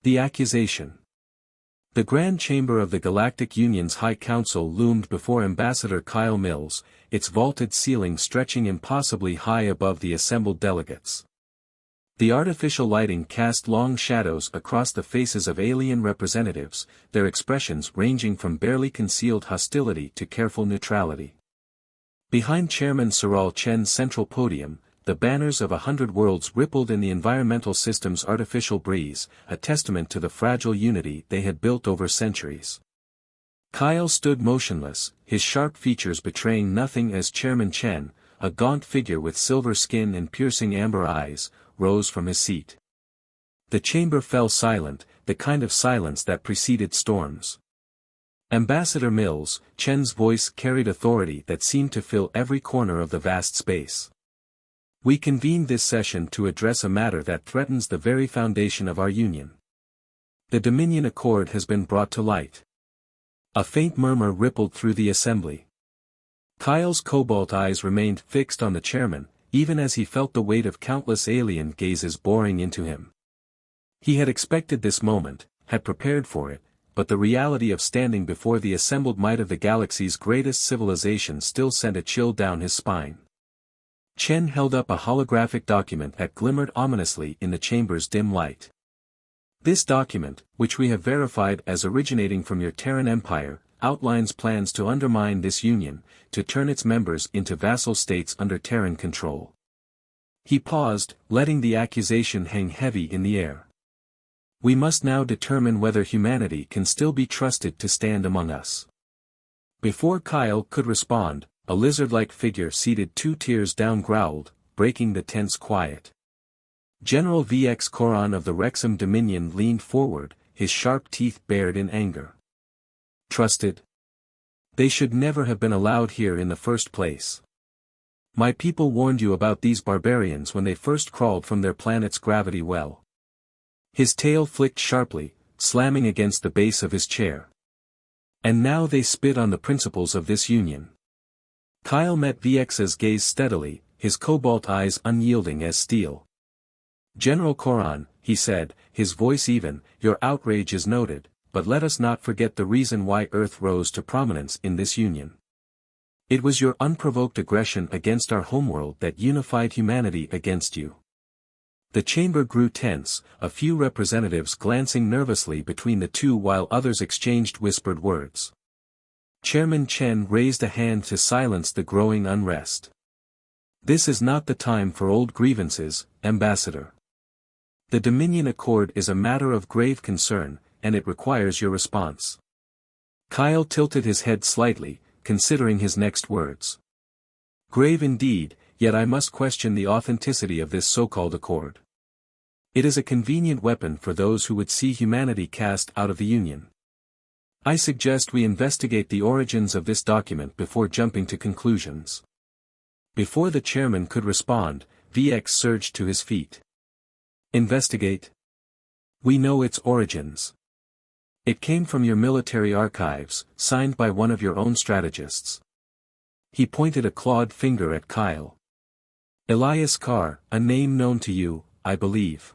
The accusation. The Grand Chamber of the Galactic Union's High Council loomed before Ambassador Kyle Mills, its vaulted ceiling stretching impossibly high above the assembled delegates. The artificial lighting cast long shadows across the faces of alien representatives, their expressions ranging from barely concealed hostility to careful neutrality. Behind Chairman Soral Chen's central podium, the banners of 100 worlds rippled in the environmental system's artificial breeze, a testament to the fragile unity they had built over centuries. Kyle stood motionless, his sharp features betraying nothing as Chairman Chen, a gaunt figure with silver skin and piercing amber eyes, rose from his seat. The chamber fell silent, the kind of silence that preceded storms. Ambassador Mills, Chen's voice carried authority that seemed to fill every corner of the vast space. We convened this session to address a matter that threatens the very foundation of our union. The Dominion Accord has been brought to light. A faint murmur rippled through the assembly. Kyle's cobalt eyes remained fixed on the chairman, even as he felt the weight of countless alien gazes boring into him. He had expected this moment, had prepared for it, but the reality of standing before the assembled might of the galaxy's greatest civilization still sent a chill down his spine. Chen held up a holographic document that glimmered ominously in the chamber's dim light. This document, which we have verified as originating from your Terran Empire, outlines plans to undermine this union, to turn its members into vassal states under Terran control. He paused, letting the accusation hang heavy in the air. We must now determine whether humanity can still be trusted to stand among us. Before Kyle could respond, a lizard-like figure seated 2 tiers down growled, breaking the tense quiet. General VX Koran of the Wrexham Dominion leaned forward, his sharp teeth bared in anger. Trusted? They should never have been allowed here in the first place. My people warned you about these barbarians when they first crawled from their planet's gravity well. His tail flicked sharply, slamming against the base of his chair. And now they spit on the principles of this union. Kyle met VX's gaze steadily, his cobalt eyes unyielding as steel. General Koran, he said, his voice even, your outrage is noted, but let us not forget the reason why Earth rose to prominence in this union. It was your unprovoked aggression against our homeworld that unified humanity against you. The chamber grew tense, a few representatives glancing nervously between the two while others exchanged whispered words. Chairman Chen raised a hand to silence the growing unrest. This is not the time for old grievances, Ambassador. The Dominion Accord is a matter of grave concern, and it requires your response. Kyle tilted his head slightly, considering his next words. Grave indeed, yet I must question the authenticity of this so-called accord. It is a convenient weapon for those who would see humanity cast out of the Union. I suggest we investigate the origins of this document before jumping to conclusions. Before the chairman could respond, VX surged to his feet. Investigate? We know its origins. It came from your military archives, signed by one of your own strategists. He pointed a clawed finger at Kyle. Elias Carr, a name known to you, I believe.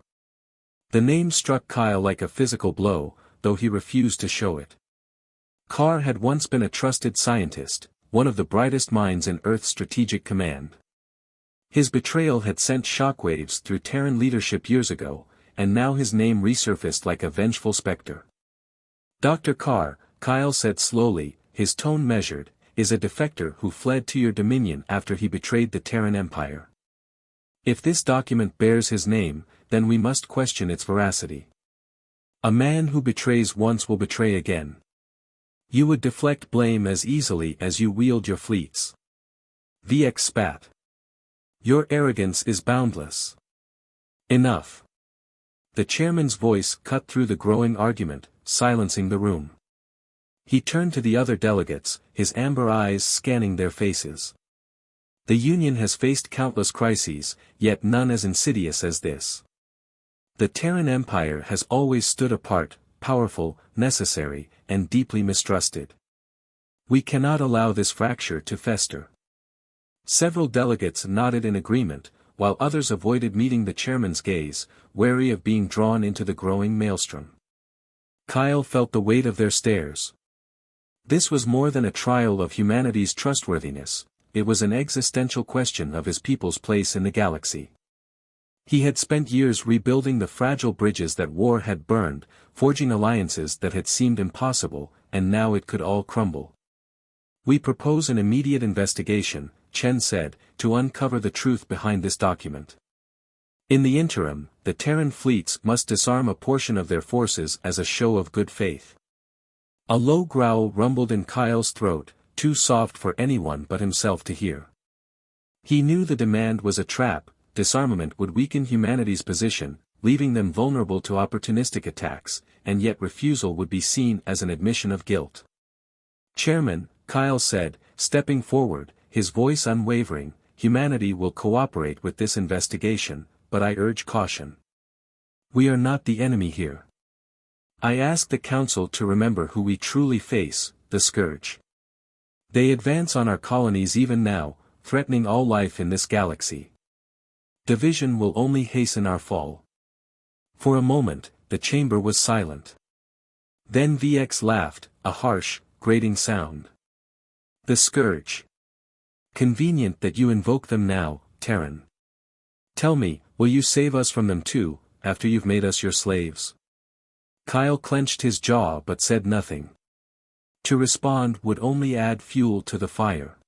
The name struck Kyle like a physical blow, though he refused to show it. Carr had once been a trusted scientist, one of the brightest minds in Earth's strategic command. His betrayal had sent shockwaves through Terran leadership years ago, and now his name resurfaced like a vengeful specter. Dr. Carr, Kyle said slowly, his tone measured, is a defector who fled to your dominion after he betrayed the Terran Empire. If this document bears his name, then we must question its veracity. A man who betrays once will betray again. You would deflect blame as easily as you wield your fleets. VX spat. Your arrogance is boundless. Enough. The chairman's voice cut through the growing argument, silencing the room. He turned to the other delegates, his amber eyes scanning their faces. The Union has faced countless crises, yet none as insidious as this. The Terran Empire has always stood apart, powerful, necessary, and deeply mistrusted. We cannot allow this fracture to fester. Several delegates nodded in agreement, while others avoided meeting the chairman's gaze, wary of being drawn into the growing maelstrom. Kyle felt the weight of their stares. This was more than a trial of humanity's trustworthiness, it was an existential question of his people's place in the galaxy. He had spent years rebuilding the fragile bridges that war had burned, forging alliances that had seemed impossible, and now it could all crumble. "We propose an immediate investigation," Chen said, "to uncover the truth behind this document. In the interim, the Terran fleets must disarm a portion of their forces as a show of good faith." A low growl rumbled in Kyle's throat, too soft for anyone but himself to hear. He knew the demand was a trap. Disarmament would weaken humanity's position, leaving them vulnerable to opportunistic attacks, and yet refusal would be seen as an admission of guilt. "Chairman," Kyle said, stepping forward, his voice unwavering, "humanity will cooperate with this investigation, but I urge caution. We are not the enemy here. I ask the Council to remember who we truly face, the Scourge. They advance on our colonies even now, threatening all life in this galaxy. Division will only hasten our fall." For a moment, the chamber was silent. Then VX laughed, a harsh, grating sound. "The Scourge. Convenient that you invoke them now, Terran. Tell me, will you save us from them too, after you've made us your slaves?" Kyle clenched his jaw but said nothing. To respond would only add fuel to the fire.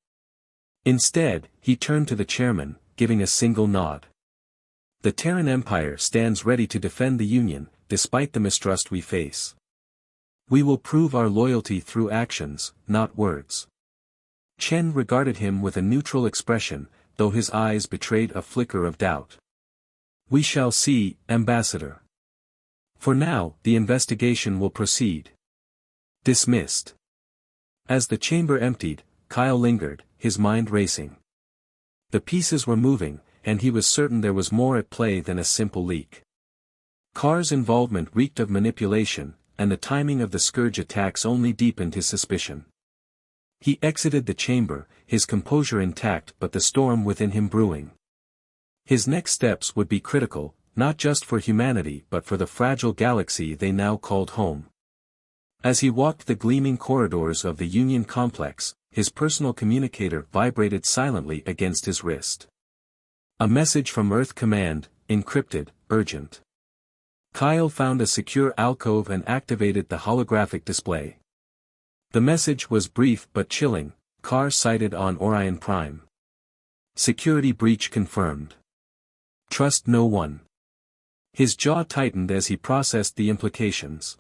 Instead, he turned to the chairman, giving a single nod. "The Terran Empire stands ready to defend the Union, despite the mistrust we face. We will prove our loyalty through actions, not words." Chen regarded him with a neutral expression, though his eyes betrayed a flicker of doubt. "We shall see, Ambassador. For now, the investigation will proceed." Dismissed. As the chamber emptied, Kyle lingered, his mind racing. The pieces were moving, and he was certain there was more at play than a simple leak. Carr's involvement reeked of manipulation, and the timing of the Scourge attacks only deepened his suspicion. He exited the chamber, his composure intact but the storm within him brewing. His next steps would be critical, not just for humanity but for the fragile galaxy they now called home. As he walked the gleaming corridors of the Union complex, his personal communicator vibrated silently against his wrist. A message from Earth Command, encrypted, urgent. Kyle found a secure alcove and activated the holographic display. The message was brief but chilling, "Carr sighted on Orion Prime. Security breach confirmed. Trust no one." His jaw tightened as he processed the implications.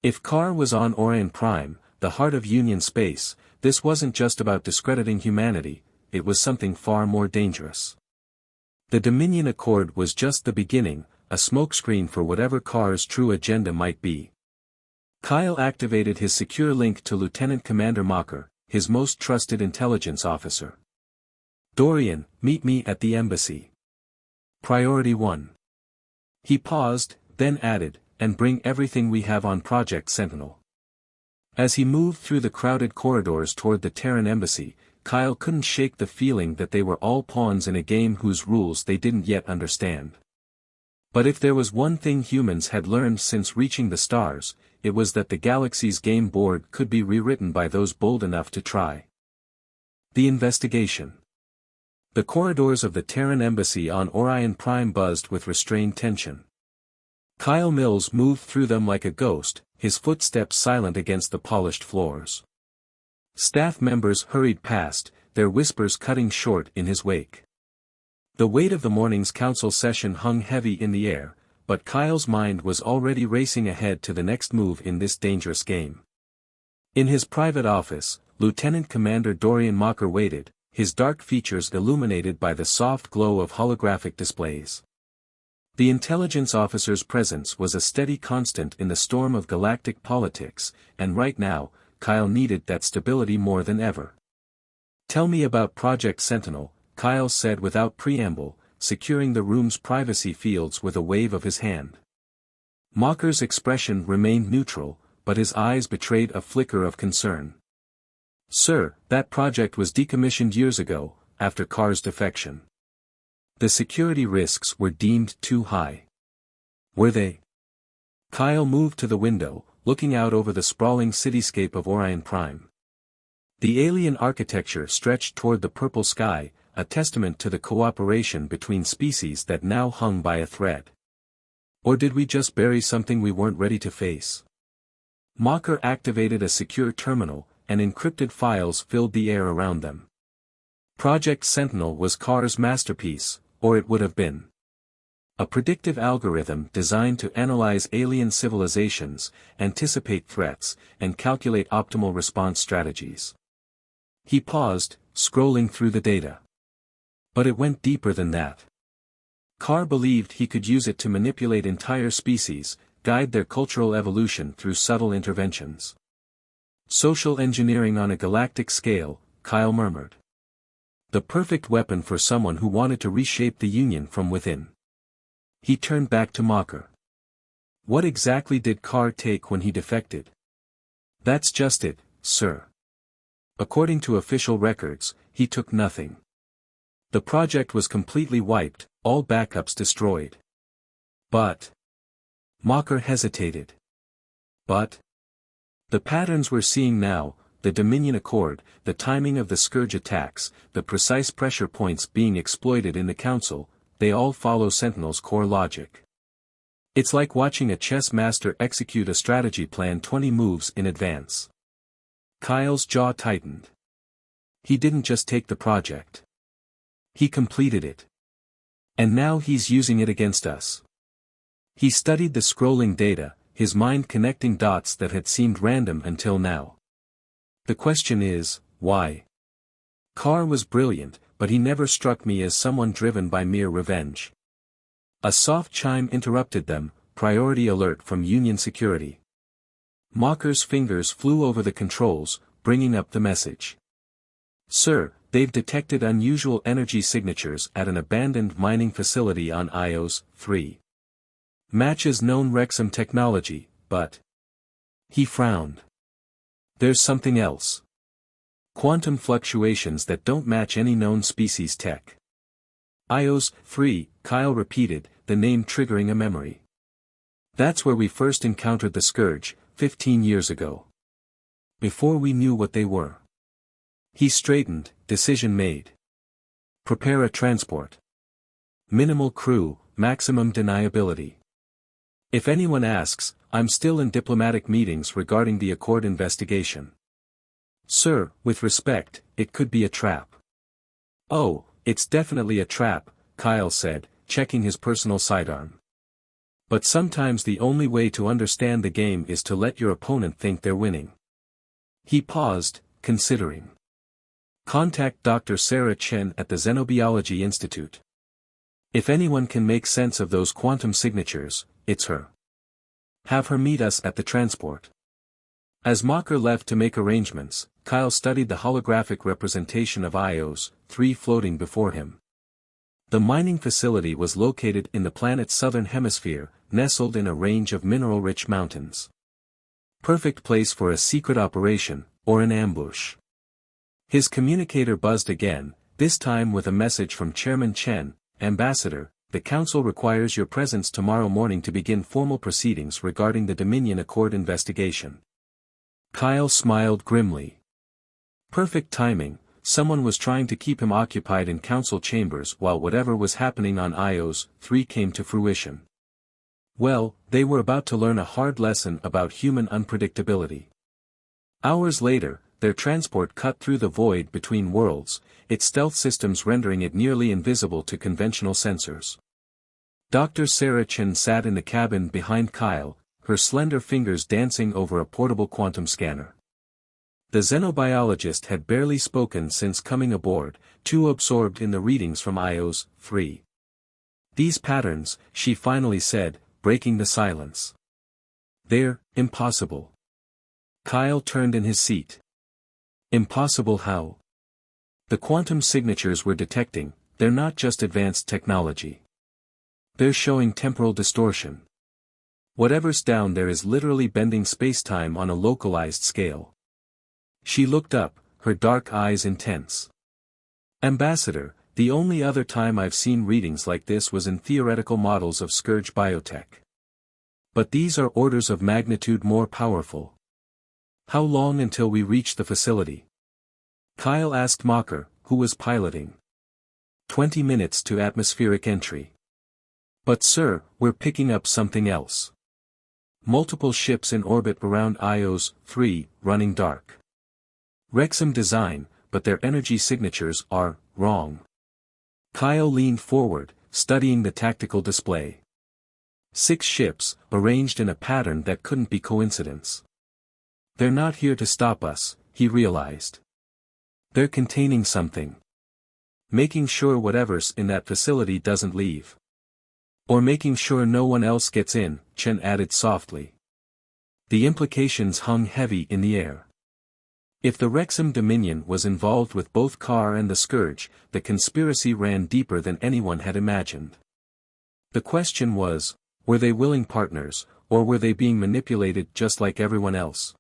If Carr was on Orion Prime, the heart of Union space, this wasn't just about discrediting humanity, it was something far more dangerous. The Dominion Accord was just the beginning, a smokescreen for whatever Carr's true agenda might be. Kyle activated his secure link to Lieutenant Commander Mocker, his most trusted intelligence officer. "Dorian, meet me at the embassy. Priority 1. He paused, then added, "And bring everything we have on Project Sentinel." As he moved through the crowded corridors toward the Terran embassy, Kyle couldn't shake the feeling that they were all pawns in a game whose rules they didn't yet understand. But if there was one thing humans had learned since reaching the stars, it was that the galaxy's game board could be rewritten by those bold enough to try. The investigation. The corridors of the Terran embassy on Orion Prime buzzed with restrained tension. Kyle Mills moved through them like a ghost, his footsteps silent against the polished floors. Staff members hurried past, their whispers cutting short in his wake. The weight of the morning's council session hung heavy in the air, but Kyle's mind was already racing ahead to the next move in this dangerous game. In his private office, Lieutenant Commander Dorian Mocker waited, his dark features illuminated by the soft glow of holographic displays. The intelligence officer's presence was a steady constant in the storm of galactic politics, and right now, Kyle needed that stability more than ever. "Tell me about Project Sentinel," Kyle said without preamble, securing the room's privacy fields with a wave of his hand. Mocker's expression remained neutral, but his eyes betrayed a flicker of concern. "Sir, that project was decommissioned years ago, after Carr's defection. The security risks were deemed too high." "Were they?" Kyle moved to the window, looking out over the sprawling cityscape of Orion Prime. The alien architecture stretched toward the purple sky, a testament to the cooperation between species that now hung by a thread. Or did we just bury something we weren't ready to face? Mocker activated a secure terminal, and encrypted files filled the air around them. Project Sentinel was Carr's masterpiece, or it would have been. A predictive algorithm designed to analyze alien civilizations, anticipate threats, and calculate optimal response strategies. He paused, scrolling through the data. But it went deeper than that. Carr believed he could use it to manipulate entire species, guide their cultural evolution through subtle interventions. Social engineering on a galactic scale, Kyle murmured. The perfect weapon for someone who wanted to reshape the Union from within. He turned back to Mocker. What exactly did Carr take when he defected? That's just it, sir. According to official records, he took nothing. The project was completely wiped, all backups destroyed. But... Mocker hesitated. But... The patterns we're seeing now, the Dominion Accord, the timing of the Scourge attacks, the precise pressure points being exploited in the Council, they all follow Sentinel's core logic. It's like watching a chess master execute a strategy plan 20 moves in advance. Kyle's jaw tightened. He didn't just take the project. He completed it. And now he's using it against us. He studied the scrolling data, his mind connecting dots that had seemed random until now. The question is, why? Carr was brilliant, but he never struck me as someone driven by mere revenge. A soft chime interrupted them, priority alert from Union security. Mocker's fingers flew over the controls, bringing up the message. Sir, they've detected unusual energy signatures at an abandoned mining facility on Ios 3. Matches known Wrexham technology, but... He frowned. There's something else. Quantum fluctuations that don't match any known species tech. Ios 3, Kyle repeated, the name triggering a memory. That's where we first encountered the Scourge, 15 years ago. Before we knew what they were. He straightened, decision made. Prepare a transport. Minimal crew, maximum deniability. If anyone asks, I'm still in diplomatic meetings regarding the Accord investigation. Sir, with respect, it could be a trap. Oh, it's definitely a trap, Kyle said, checking his personal sidearm. But sometimes the only way to understand the game is to let your opponent think they're winning. He paused, considering. Contact Dr. Sarah Chen at the Xenobiology Institute. If anyone can make sense of those quantum signatures, it's her. Have her meet us at the transport. As Mocker left to make arrangements, Kyle studied the holographic representation of Ios 3 floating before him. The mining facility was located in the planet's southern hemisphere, nestled in a range of mineral-rich mountains. Perfect place for a secret operation, or an ambush. His communicator buzzed again, this time with a message from Chairman Chen, Ambassador, the Council requires your presence tomorrow morning to begin formal proceedings regarding the Dominion Accord investigation. Kyle smiled grimly. Perfect timing, someone was trying to keep him occupied in council chambers while whatever was happening on Ios 3 came to fruition. Well, they were about to learn a hard lesson about human unpredictability. Hours later, their transport cut through the void between worlds, its stealth systems rendering it nearly invisible to conventional sensors. Dr. Sarah Chen sat in the cabin behind Kyle, her slender fingers dancing over a portable quantum scanner. The xenobiologist had barely spoken since coming aboard, too absorbed in the readings from Ios 3. These patterns, she finally said, breaking the silence. They're impossible. Kyle turned in his seat. Impossible how? The quantum signatures we're detecting, they're not just advanced technology. They're showing temporal distortion. Whatever's down there is literally bending spacetime on a localized scale. She looked up, her dark eyes intense. Ambassador, the only other time I've seen readings like this was in theoretical models of Scourge biotech. But these are orders of magnitude more powerful. How long until we reach the facility? Kyle asked Mocker, who was piloting. 20 minutes to atmospheric entry. But sir, we're picking up something else. Multiple ships in orbit around Ios 3, running dark. Wrexham design, but their energy signatures are wrong. Kyle leaned forward, studying the tactical display. 6 ships, arranged in a pattern that couldn't be coincidence. They're not here to stop us, he realized. They're containing something. Making sure whatever's in that facility doesn't leave. Or making sure no one else gets in, Chen added softly. The implications hung heavy in the air. If the Wrexham Dominion was involved with both Carr and the Scourge, the conspiracy ran deeper than anyone had imagined. The question was, were they willing partners, or were they being manipulated just like everyone else?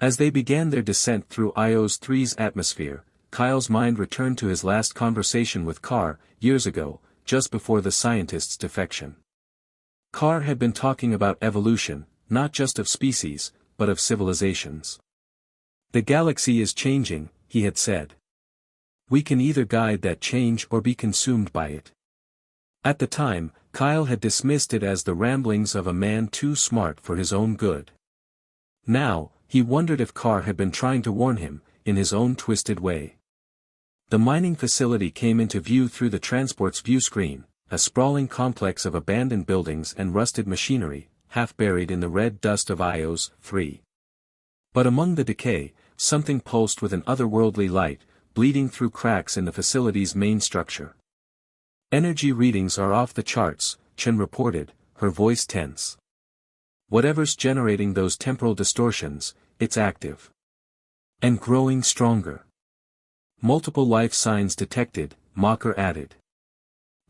As they began their descent through Ios 3's atmosphere, Kyle's mind returned to his last conversation with Carr, years ago, just before the scientist's defection. Carr had been talking about evolution, not just of species, but of civilizations. The galaxy is changing, he had said. We can either guide that change or be consumed by it. At the time, Kyle had dismissed it as the ramblings of a man too smart for his own good. Now, he wondered if Carr had been trying to warn him, in his own twisted way. The mining facility came into view through the transport's viewscreen, a sprawling complex of abandoned buildings and rusted machinery, half buried in the red dust of Ios 3. But among the decay, something pulsed with an otherworldly light, bleeding through cracks in the facility's main structure. Energy readings are off the charts, Chen reported, her voice tense. Whatever's generating those temporal distortions, it's active. And growing stronger. Multiple life signs detected, Mocker added.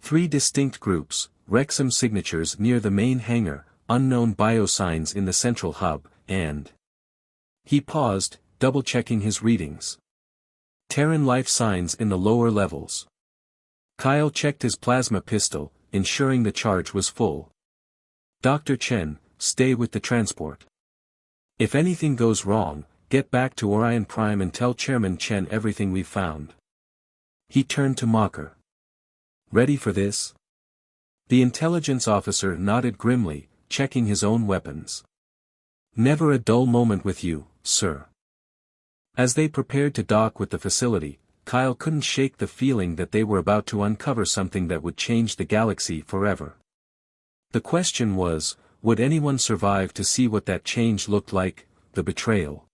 3 distinct groups, Wrexham signatures near the main hangar, unknown biosigns in the central hub, and... He paused, double-checking his readings. Terran life signs in the lower levels. Kyle checked his plasma pistol, ensuring the charge was full. Dr. Chen, stay with the transport. If anything goes wrong, get back to Orion Prime and tell Chairman Chen everything we've found. He turned to Mocker. Ready for this? The intelligence officer nodded grimly, checking his own weapons. Never a dull moment with you, sir. As they prepared to dock with the facility, Kyle couldn't shake the feeling that they were about to uncover something that would change the galaxy forever. The question was, would anyone survive to see what that change looked like, the betrayal?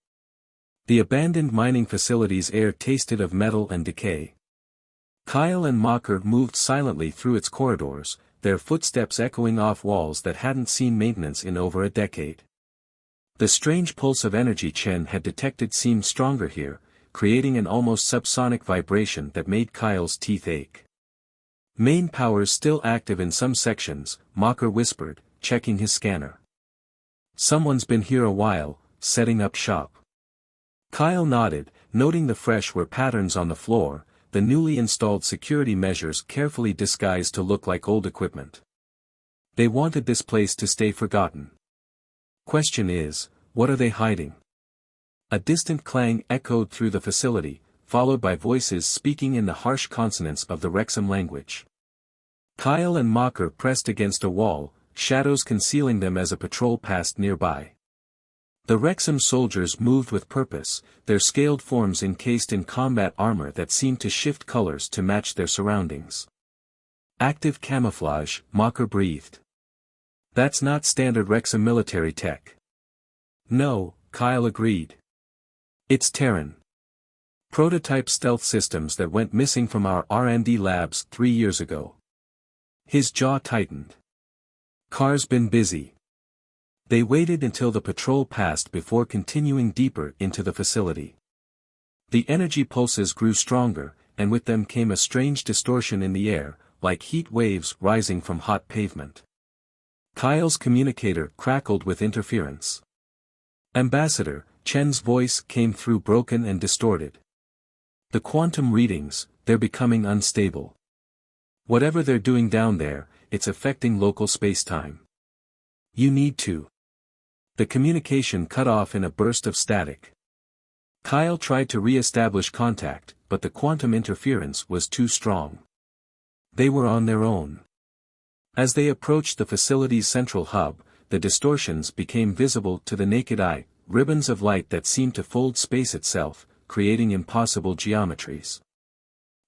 The abandoned mining facility's air tasted of metal and decay. Kyle and Mocker moved silently through its corridors, their footsteps echoing off walls that hadn't seen maintenance in over a decade. The strange pulse of energy Chen had detected seemed stronger here, creating an almost subsonic vibration that made Kyle's teeth ache. Main powers still active in some sections, Mocker whispered, checking his scanner. Someone's been here a while, setting up shop. Kyle nodded, noting the fresh were patterns on the floor, the newly installed security measures carefully disguised to look like old equipment. They wanted this place to stay forgotten. Question is, what are they hiding? A distant clang echoed through the facility, followed by voices speaking in the harsh consonants of the Wrexham language. Kyle and Mocker pressed against a wall, shadows concealing them as a patrol passed nearby. The Wrexham soldiers moved with purpose, their scaled forms encased in combat armor that seemed to shift colors to match their surroundings. Active camouflage, Mocker breathed. That's not standard Wrexham military tech. No, Kyle agreed. It's Terran. Prototype stealth systems that went missing from our R&D labs 3 years ago. His jaw tightened. Carr's been busy. They waited until the patrol passed before continuing deeper into the facility. The energy pulses grew stronger, and with them came a strange distortion in the air, like heat waves rising from hot pavement. Kyle's communicator crackled with interference. Ambassador, Chen's voice came through broken and distorted. The quantum readings, they're becoming unstable. Whatever they're doing down there, it's affecting local spacetime. You need to. The communication cut off in a burst of static. Kyle tried to re-establish contact, but the quantum interference was too strong. They were on their own. As they approached the facility's central hub, the distortions became visible to the naked eye, ribbons of light that seemed to fold space itself, creating impossible geometries.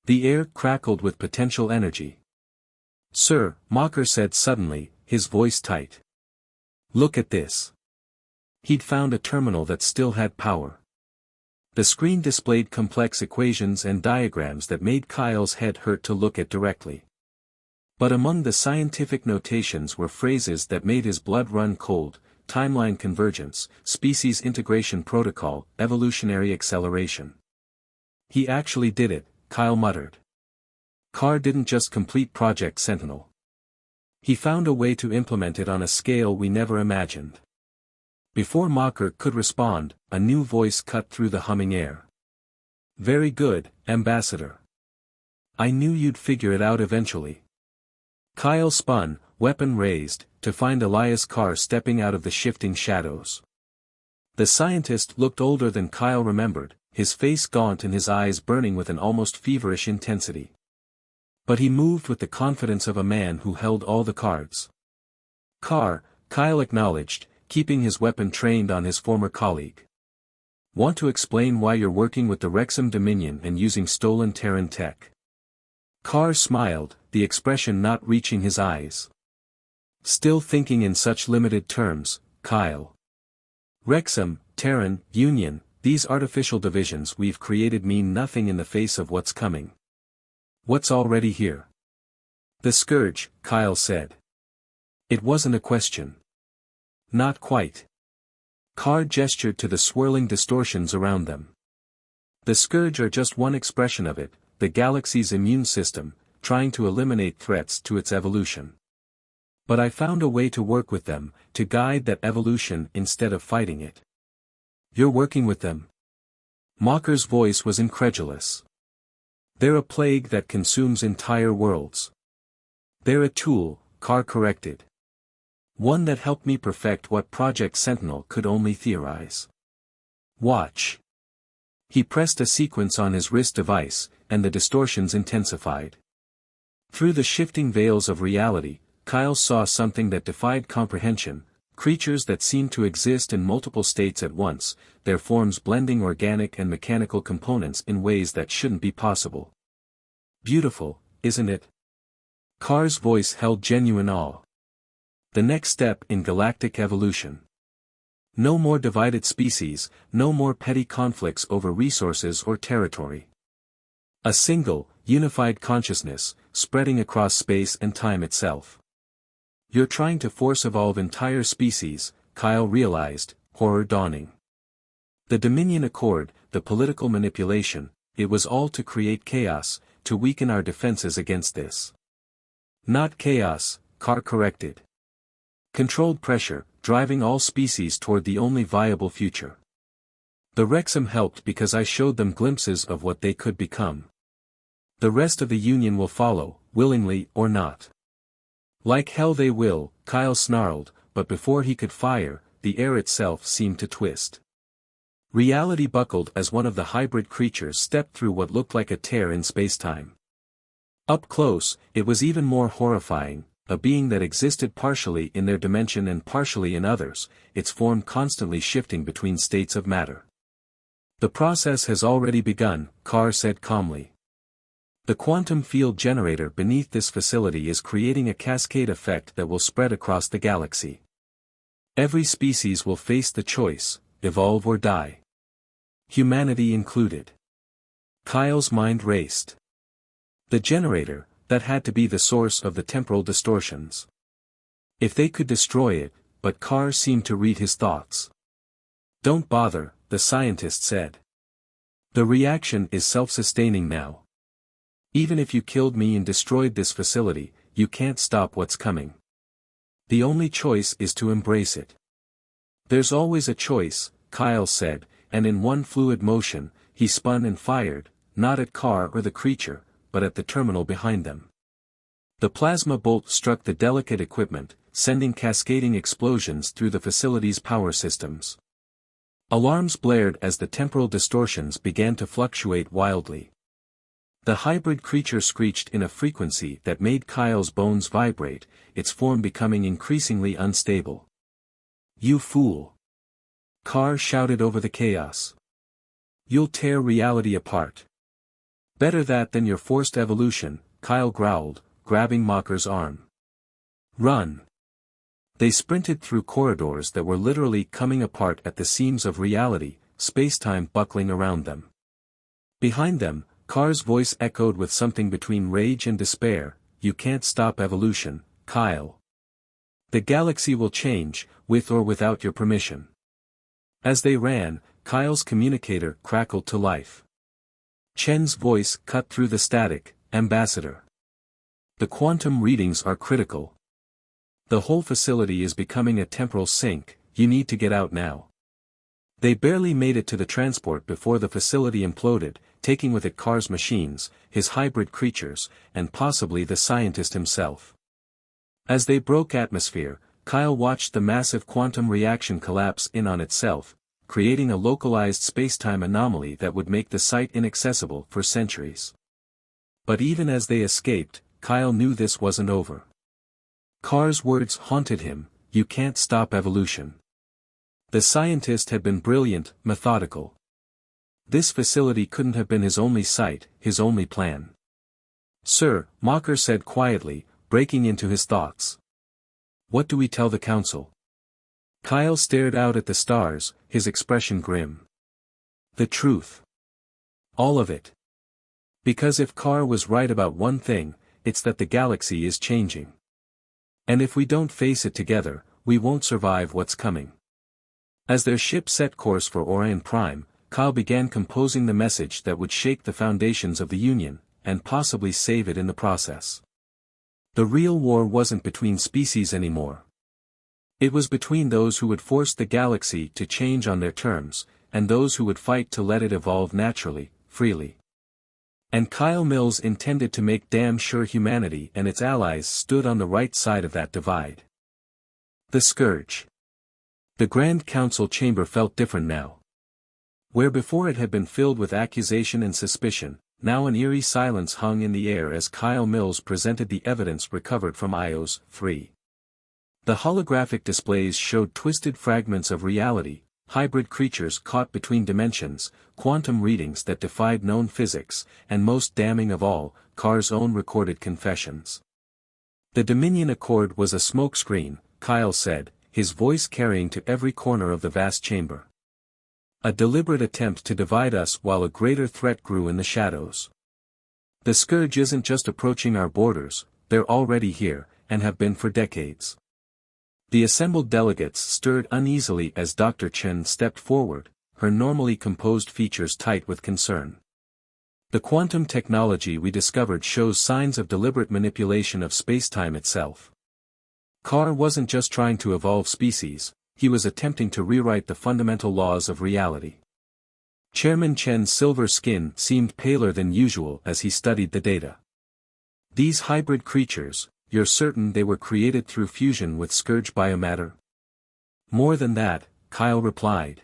The air crackled with potential energy. "Sir," Mocker said suddenly, his voice tight. "Look at this." He'd found a terminal that still had power. The screen displayed complex equations and diagrams that made Kyle's head hurt to look at directly. But among the scientific notations were phrases that made his blood run cold: timeline convergence, species integration protocol, evolutionary acceleration. "He actually did it," Kyle muttered. "Carr didn't just complete Project Sentinel. He found a way to implement it on a scale we never imagined." Before Mocker could respond, a new voice cut through the humming air. "Very good, Ambassador. I knew you'd figure it out eventually." Kyle spun, weapon raised, to find Elias Carr stepping out of the shifting shadows. The scientist looked older than Kyle remembered, his face gaunt and his eyes burning with an almost feverish intensity. But he moved with the confidence of a man who held all the cards. "Carr," Kyle acknowledged, keeping his weapon trained on his former colleague. "Want to explain why you're working with the Wrexham Dominion and using stolen Terran tech?" Carr smiled, the expression not reaching his eyes. "Still thinking in such limited terms, Kyle. Wrexham, Terran, Union, these artificial divisions we've created mean nothing in the face of what's coming. What's already here?" "The Scourge," Kyle said. It wasn't a question. "Not quite." Carr gestured to the swirling distortions around them. "The Scourge are just one expression of it, the galaxy's immune system, trying to eliminate threats to its evolution. But I found a way to work with them, to guide that evolution instead of fighting it." "You're working with them?" Mocker's voice was incredulous. "They're a plague that consumes entire worlds." "They're a tool," Carr corrected. "One that helped me perfect what Project Sentinel could only theorize. Watch." He pressed a sequence on his wrist device, and the distortions intensified. Through the shifting veils of reality, Kyle saw something that defied comprehension: creatures that seemed to exist in multiple states at once, their forms blending organic and mechanical components in ways that shouldn't be possible. "Beautiful, isn't it?" Carr's voice held genuine awe. "The next step in galactic evolution. No more divided species, no more petty conflicts over resources or territory. A single, unified consciousness, spreading across space and time itself." "You're trying to force-evolve entire species," Kyle realized, horror dawning. The Dominion Accord, the political manipulation, it was all to create chaos, to weaken our defenses against this. "Not chaos," Carr corrected. "Controlled pressure, driving all species toward the only viable future. The Wrexham helped because I showed them glimpses of what they could become. The rest of the Union will follow, willingly or not." "Like hell they will," Kyle snarled, but before he could fire, the air itself seemed to twist. Reality buckled as one of the hybrid creatures stepped through what looked like a tear in spacetime. Up close, it was even more horrifying: a being that existed partially in their dimension and partially in others, its form constantly shifting between states of matter. "The process has already begun," Carr said calmly. "The quantum field generator beneath this facility is creating a cascade effect that will spread across the galaxy. Every species will face the choice, evolve or die. Humanity included." Kyle's mind raced. The generator, that had to be the source of the temporal distortions. If they could destroy it, but Carr seemed to read his thoughts. "Don't bother," the scientist said. "The reaction is self-sustaining now. Even if you killed me and destroyed this facility, you can't stop what's coming. The only choice is to embrace it." "There's always a choice," Kyle said, and in one fluid motion, he spun and fired, not at Carr or the creature, but at the terminal behind them. The plasma bolt struck the delicate equipment, sending cascading explosions through the facility's power systems. Alarms blared as the temporal distortions began to fluctuate wildly. The hybrid creature screeched in a frequency that made Kyle's bones vibrate, its form becoming increasingly unstable. "You fool!" Carr shouted over the chaos. "You'll tear reality apart." "Better that than your forced evolution," Kyle growled, grabbing Mocker's arm. "Run!" They sprinted through corridors that were literally coming apart at the seams of reality, space-time buckling around them. Behind them, Carr's voice echoed with something between rage and despair, "You can't stop evolution, Kyle. The galaxy will change, with or without your permission." As they ran, Kyle's communicator crackled to life. Chen's voice cut through the static, "Ambassador. The quantum readings are critical. The whole facility is becoming a temporal sink, you need to get out now." They barely made it to the transport before the facility imploded, taking with it Carr's machines, his hybrid creatures, and possibly the scientist himself. As they broke atmosphere, Kyle watched the massive quantum reaction collapse in on itself, creating a localized spacetime anomaly that would make the site inaccessible for centuries. But even as they escaped, Kyle knew this wasn't over. Carr's words haunted him, "You can't stop evolution." The scientist had been brilliant, methodical. This facility couldn't have been his only site, his only plan. "Sir," Mocker said quietly, breaking into his thoughts. "What do we tell the council?" Kyle stared out at the stars, his expression grim. "The truth. All of it. Because if Carr was right about one thing, it's that the galaxy is changing. And if we don't face it together, we won't survive what's coming." As their ship set course for Orion Prime, Kyle began composing the message that would shake the foundations of the Union, and possibly save it in the process. The real war wasn't between species anymore. It was between those who would force the galaxy to change on their terms, and those who would fight to let it evolve naturally, freely. And Kyle Mills intended to make damn sure humanity and its allies stood on the right side of that divide. The Scourge. The Grand Council chamber felt different now. Where before it had been filled with accusation and suspicion, now an eerie silence hung in the air as Kyle Mills presented the evidence recovered from Ios 3. The holographic displays showed twisted fragments of reality, hybrid creatures caught between dimensions, quantum readings that defied known physics, and most damning of all, Carr's own recorded confessions. "The Dominion Accord was a smokescreen," Kyle said, his voice carrying to every corner of the vast chamber. "A deliberate attempt to divide us while a greater threat grew in the shadows. The Scourge isn't just approaching our borders, they're already here, and have been for decades." The assembled delegates stirred uneasily as Dr. Chen stepped forward, her normally composed features tight with concern. "The quantum technology we discovered shows signs of deliberate manipulation of spacetime itself. Carr wasn't just trying to evolve species, he was attempting to rewrite the fundamental laws of reality." Chairman Chen's silver skin seemed paler than usual as he studied the data. "These hybrid creatures, you're certain they were created through fusion with Scourge biomatter?" "More than that," Kyle replied.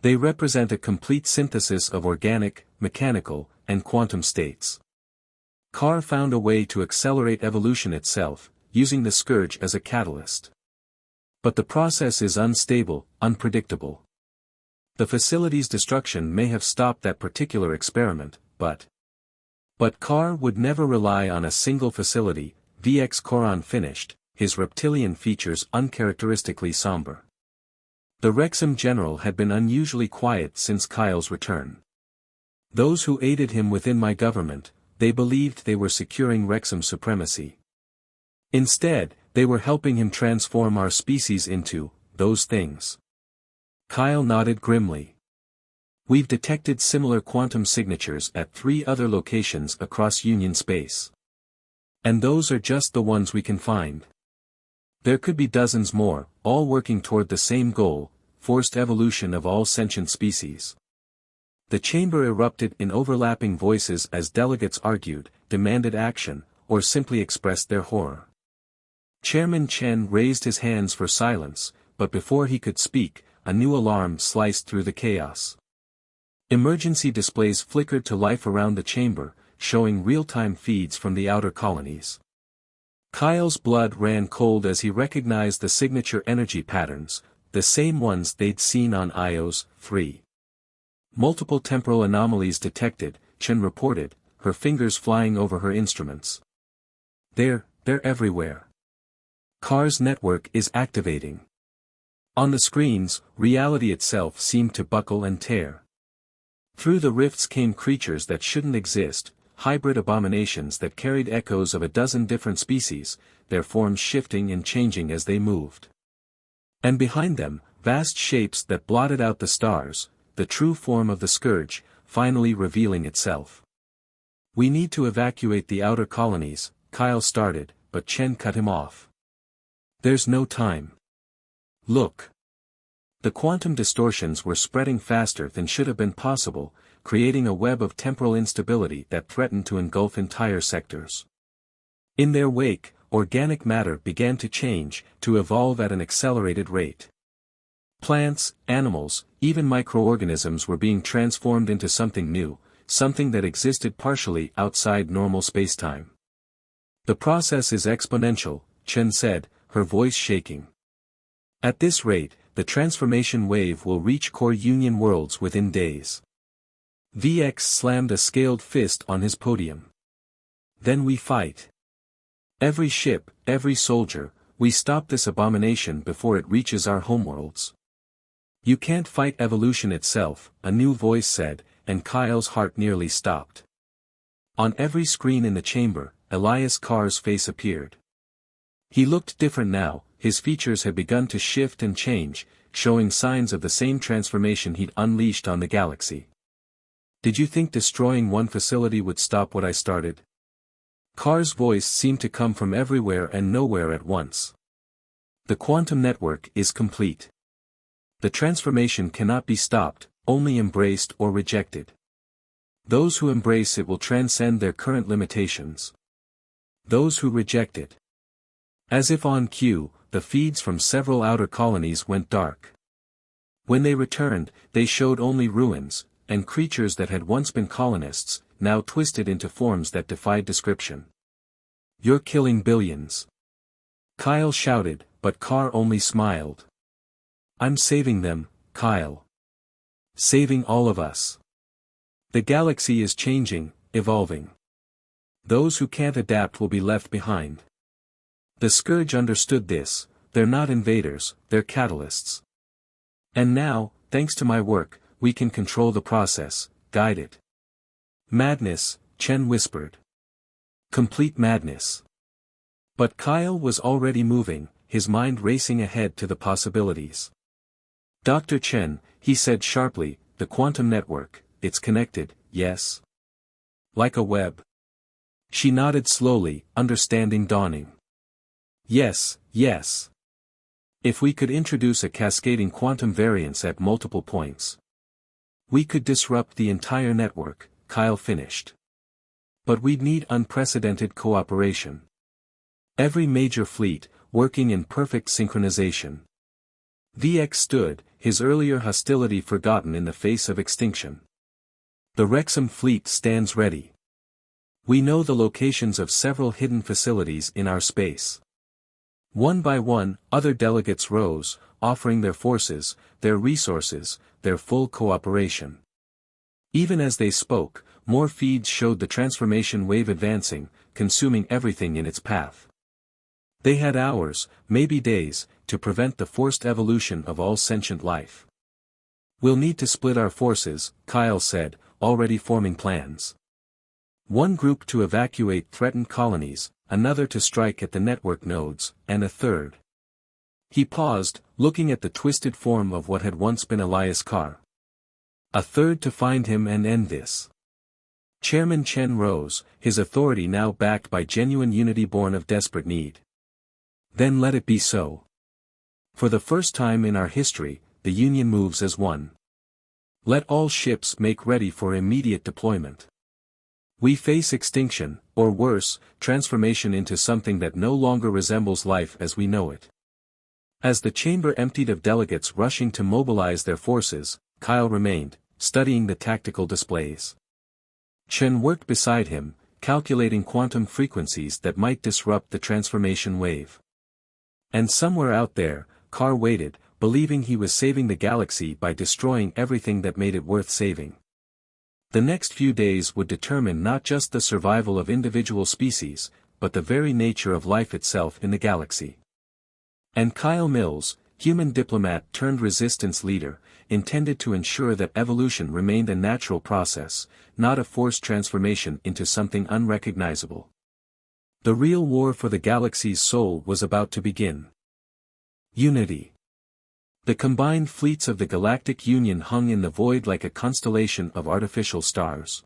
"They represent a complete synthesis of organic, mechanical, and quantum states. Carr found a way to accelerate evolution itself, using the Scourge as a catalyst. But the process is unstable, unpredictable. The facility's destruction may have stopped that particular experiment, but Carr would never rely on a single facility." VX Coron finished, his reptilian features uncharacteristically somber. The Wrexham general had been unusually quiet since Kyle's return. "Those who aided him within my government, they believed they were securing Wrexham's supremacy. Instead, they were helping him transform our species into those things." Kyle nodded grimly. "We've detected similar quantum signatures at 3 other locations across Union space. And those are just the ones we can find. There could be dozens more, all working toward the same goal, forced evolution of all sentient species." The chamber erupted in overlapping voices as delegates argued, demanded action, or simply expressed their horror. Chairman Chen raised his hands for silence, but before he could speak, a new alarm sliced through the chaos. Emergency displays flickered to life around the chamber, showing real-time feeds from the outer colonies. Kyle's blood ran cold as he recognized the signature energy patterns, the same ones they'd seen on Io's 3. Multiple temporal anomalies detected, Chen reported, her fingers flying over her instruments. They're everywhere. Car's network is activating. On the screens, reality itself seemed to buckle and tear. Through the rifts came creatures that shouldn't exist, hybrid abominations that carried echoes of a dozen different species, their forms shifting and changing as they moved. And behind them, vast shapes that blotted out the stars, the true form of the scourge, finally revealing itself. "We need to evacuate the outer colonies," Kyle started, but Chen cut him off. "There's no time. Look." The quantum distortions were spreading faster than should have been possible, creating a web of temporal instability that threatened to engulf entire sectors. In their wake, organic matter began to change, to evolve at an accelerated rate. Plants, animals, even microorganisms were being transformed into something new, something that existed partially outside normal spacetime. "The process is exponential," Chen said, her voice shaking. "At this rate, the transformation wave will reach core Union worlds within days." VX slammed a scaled fist on his podium. "Then we fight. Every ship, every soldier, we stop this abomination before it reaches our homeworlds." "You can't fight evolution itself," a new voice said, and Kyle's heart nearly stopped. On every screen in the chamber, Elias Carr's face appeared. He looked different now, his features had begun to shift and change, showing signs of the same transformation he'd unleashed on the galaxy. "Did you think destroying one facility would stop what I started?" Carr's voice seemed to come from everywhere and nowhere at once. "The quantum network is complete. The transformation cannot be stopped, only embraced or rejected. Those who embrace it will transcend their current limitations. Those who reject it." As if on cue, the feeds from several outer colonies went dark. When they returned, they showed only ruins, and creatures that had once been colonists, now twisted into forms that defied description. "You're killing billions." Kyle shouted, but Carr only smiled. "I'm saving them, Kyle. Saving all of us. The galaxy is changing, evolving. Those who can't adapt will be left behind." The Scourge understood this, they're not invaders, they're catalysts. "And now, thanks to my work, we can control the process, guide it." "Madness," Chen whispered. "Complete madness." But Kyle was already moving, his mind racing ahead to the possibilities. "Dr. Chen," he said sharply, "the quantum network, it's connected, yes?" "Like a web." She nodded slowly, understanding dawning. "Yes, yes. If we could introduce a cascading quantum variance at multiple points, we could disrupt the entire network," Kyle finished. "But we'd need unprecedented cooperation. Every major fleet, working in perfect synchronization." VX stood, his earlier hostility forgotten in the face of extinction. "The Wrexham fleet stands ready. We know the locations of several hidden facilities in our space." One by one, other delegates rose, offering their forces, their resources, their full cooperation. Even as they spoke, more feeds showed the transformation wave advancing, consuming everything in its path. They had hours, maybe days, to prevent the forced evolution of all sentient life. "We'll need to split our forces," Kyle said, already forming plans. One group to evacuate threatened colonies, another to strike at the network nodes, and a third. He paused, looking at the twisted form of what had once been Elias Carr. "A third to find him and end this." Chairman Chen rose, his authority now backed by genuine unity born of desperate need. "Then let it be so. For the first time in our history, the Union moves as one. Let all ships make ready for immediate deployment." We face extinction, or worse, transformation into something that no longer resembles life as we know it. As the chamber emptied of delegates rushing to mobilize their forces, Kyle remained, studying the tactical displays. Chen worked beside him, calculating quantum frequencies that might disrupt the transformation wave. And somewhere out there, Carr waited, believing he was saving the galaxy by destroying everything that made it worth saving. The next few days would determine not just the survival of individual species, but the very nature of life itself in the galaxy. And Kyle Mills, human diplomat turned resistance leader, intended to ensure that evolution remained a natural process, not a forced transformation into something unrecognizable. The real war for the galaxy's soul was about to begin. Unity. The combined fleets of the Galactic Union hung in the void like a constellation of artificial stars.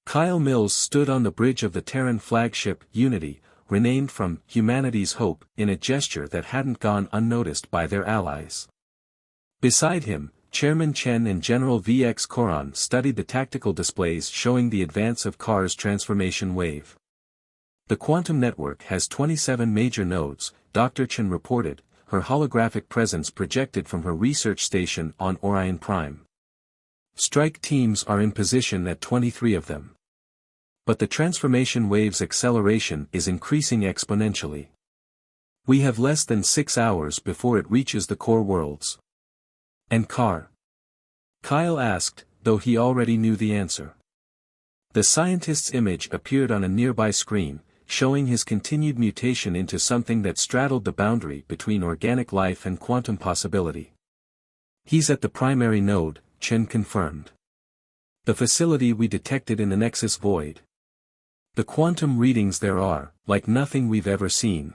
Kyle Mills stood on the bridge of the Terran flagship, Unity, renamed from Humanity's Hope, in a gesture that hadn't gone unnoticed by their allies. Beside him, Chairman Chen and General VX Koran studied the tactical displays showing the advance of Carr's transformation wave. The quantum network has 27 major nodes, Dr. Chen reported, her holographic presence projected from her research station on Orion Prime. Strike teams are in position at 23 of them. But the transformation wave's acceleration is increasing exponentially. We have less than 6 hours before it reaches the core worlds. And Carr? Kyle asked, though he already knew the answer. The scientist's image appeared on a nearby screen, showing his continued mutation into something that straddled the boundary between organic life and quantum possibility. He's at the primary node, Chen confirmed. The facility we detected in the Nexus Void. The quantum readings there are, like nothing we've ever seen.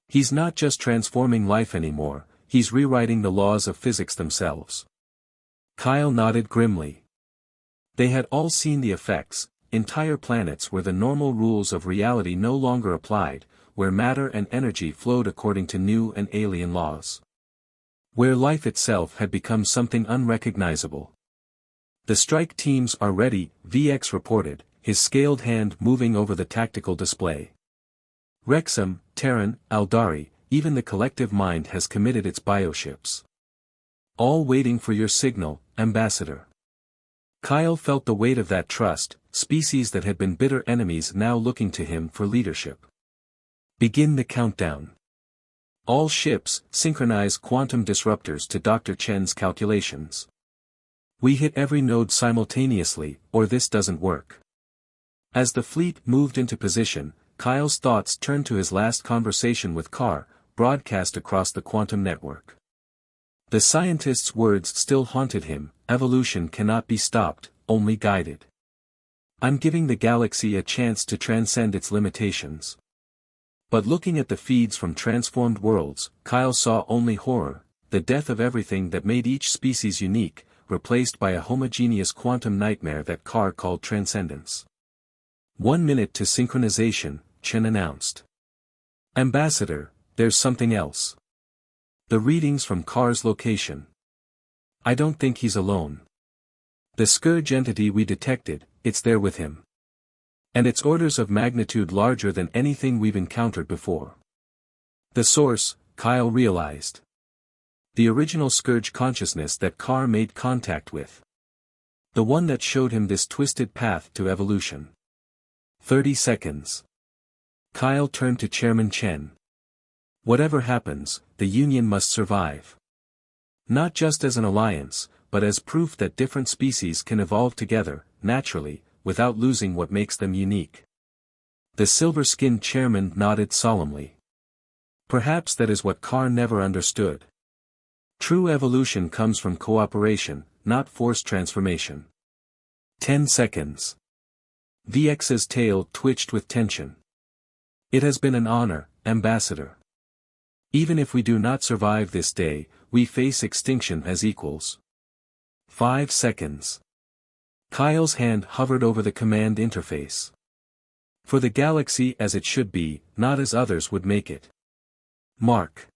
He's not just transforming life anymore, he's rewriting the laws of physics themselves. Kyle nodded grimly. They had all seen the effects. Entire planets where the normal rules of reality no longer applied, where matter and energy flowed according to new and alien laws. Where life itself had become something unrecognizable. The strike teams are ready, VX reported, his scaled hand moving over the tactical display. Wrexham, Terran, Aldari, even the collective mind has committed its bioships. All waiting for your signal, Ambassador. Kyle felt the weight of that trust, species that had been bitter enemies now looking to him for leadership. Begin the countdown. All ships, synchronize quantum disruptors to Dr. Chen's calculations. We hit every node simultaneously, or this doesn't work. As the fleet moved into position, Kyle's thoughts turned to his last conversation with Carr, broadcast across the quantum network. The scientist's words still haunted him, evolution cannot be stopped, only guided. I'm giving the galaxy a chance to transcend its limitations. But looking at the feeds from transformed worlds, Kyle saw only horror, the death of everything that made each species unique, replaced by a homogeneous quantum nightmare that Carr called transcendence. 1 minute to synchronization, Chen announced. Ambassador, there's something else. The readings from Carr's location. I don't think he's alone. The Scourge entity we detected, it's there with him. And it's orders of magnitude larger than anything we've encountered before. The source, Kyle realized. The original Scourge consciousness that Carr made contact with. The one that showed him this twisted path to evolution. 30 seconds. Kyle turned to Chairman Chen. Whatever happens, the Union must survive. Not just as an alliance, but as proof that different species can evolve together, naturally, without losing what makes them unique. The silver-skinned chairman nodded solemnly. Perhaps that is what Carr never understood. True evolution comes from cooperation, not forced transformation. 10 seconds. VX's tail twitched with tension. It has been an honor, Ambassador. Even if we do not survive this day, we face extinction as equals. 5 seconds. Kyle's hand hovered over the command interface. For the galaxy as it should be, not as others would make it. Mark.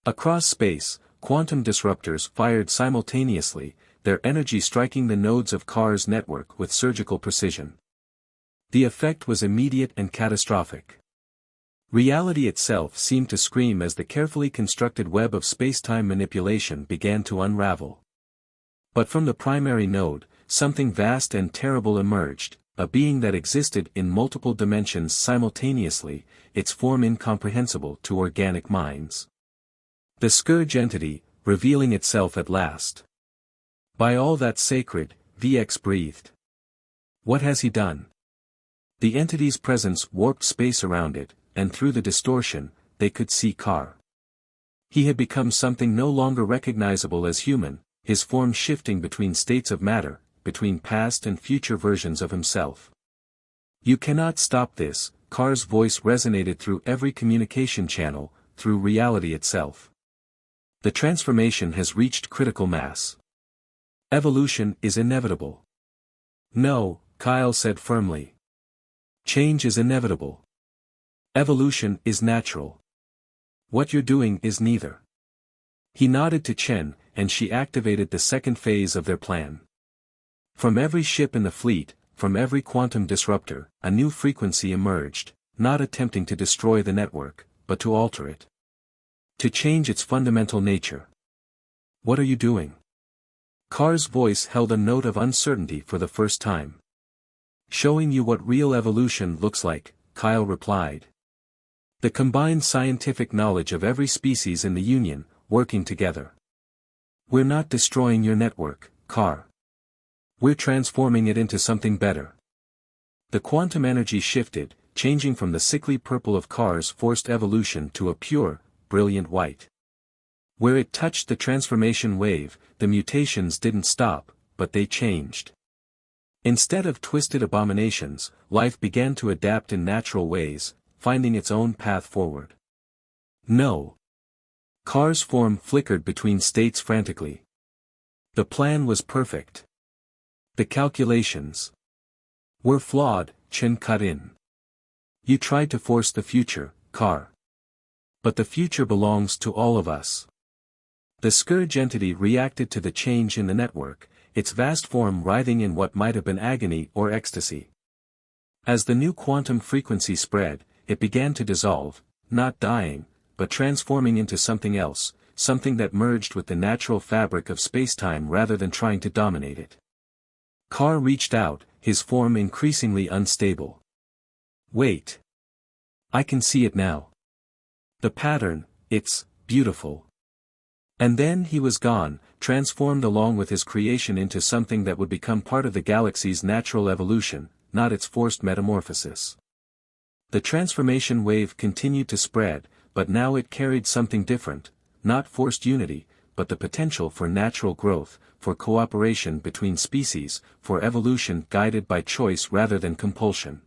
Across space, quantum disruptors fired simultaneously, their energy striking the nodes of Carr's network with surgical precision. The effect was immediate and catastrophic. Reality itself seemed to scream as the carefully constructed web of space-time manipulation began to unravel. But from the primary node, something vast and terrible emerged, a being that existed in multiple dimensions simultaneously, its form incomprehensible to organic minds. The Scourge entity, revealing itself at last. By all that's sacred, VX breathed. What has he done? The entity's presence warped space around it, and through the distortion, they could see Kar. He had become something no longer recognizable as human, his form shifting between states of matter, between past and future versions of himself. You cannot stop this, Kar's voice resonated through every communication channel, through reality itself. The transformation has reached critical mass. Evolution is inevitable. No, Kyle said firmly. Change is inevitable. Evolution is natural. What you're doing is neither. He nodded to Chen, and she activated the second phase of their plan. From every ship in the fleet, from every quantum disruptor, a new frequency emerged, not attempting to destroy the network, but to alter it. To change its fundamental nature. What are you doing? Kar's voice held a note of uncertainty for the first time. Showing you what real evolution looks like, Kyle replied. The combined scientific knowledge of every species in the Union, working together. We're not destroying your network, Kar. We're transforming it into something better. The quantum energy shifted, changing from the sickly purple of Kar's forced evolution to a pure, brilliant white. Where it touched the transformation wave, the mutations didn't stop, but they changed. Instead of twisted abominations, life began to adapt in natural ways, finding its own path forward. No. Kar's form flickered between states frantically. The plan was perfect. The calculations were flawed, Chen cut in. You tried to force the future, Kar. But the future belongs to all of us. The Scourge entity reacted to the change in the network, its vast form writhing in what might have been agony or ecstasy. As the new quantum frequency spread, it began to dissolve, not dying, but transforming into something else, something that merged with the natural fabric of spacetime rather than trying to dominate it. Kar reached out, his form increasingly unstable. Wait. I can see it now. The pattern, it's beautiful. And then he was gone, transformed along with his creation into something that would become part of the galaxy's natural evolution, not its forced metamorphosis. The transformation wave continued to spread, but now it carried something different, not forced unity, but the potential for natural growth, for cooperation between species, for evolution guided by choice rather than compulsion.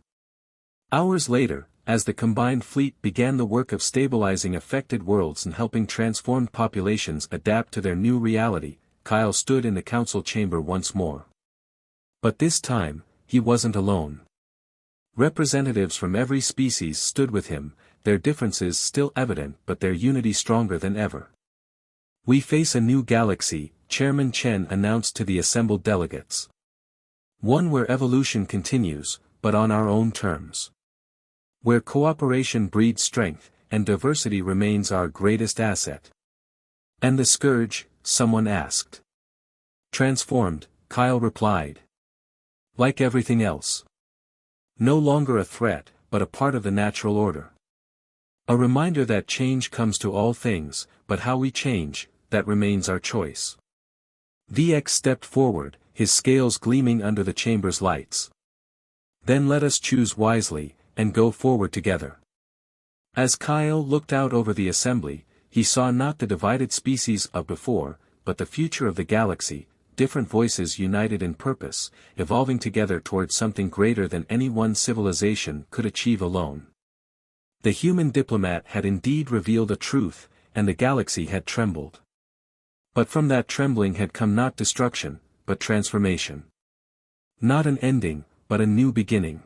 Hours later, as the combined fleet began the work of stabilizing affected worlds and helping transformed populations adapt to their new reality, Kyle stood in the council chamber once more. But this time, he wasn't alone. Representatives from every species stood with him, their differences still evident but their unity stronger than ever. We face a new galaxy, Chairman Chen announced to the assembled delegates. One where evolution continues, but on our own terms. Where cooperation breeds strength, and diversity remains our greatest asset. And the Scourge, someone asked. Transformed, Kyle replied. Like everything else. No longer a threat, but a part of the natural order. A reminder that change comes to all things, but how we change, that remains our choice. VX stepped forward, his scales gleaming under the chamber's lights. Then let us choose wisely, and go forward together. As Kyle looked out over the assembly, he saw not the divided species of before, but the future of the galaxy, different voices united in purpose, evolving together towards something greater than any one civilization could achieve alone. The human diplomat had indeed revealed a truth, and the galaxy had trembled. But from that trembling had come not destruction, but transformation. Not an ending, but a new beginning.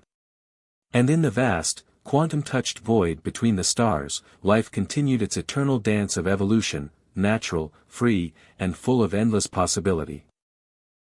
And in the vast, quantum-touched void between the stars, life continued its eternal dance of evolution, natural, free, and full of endless possibility.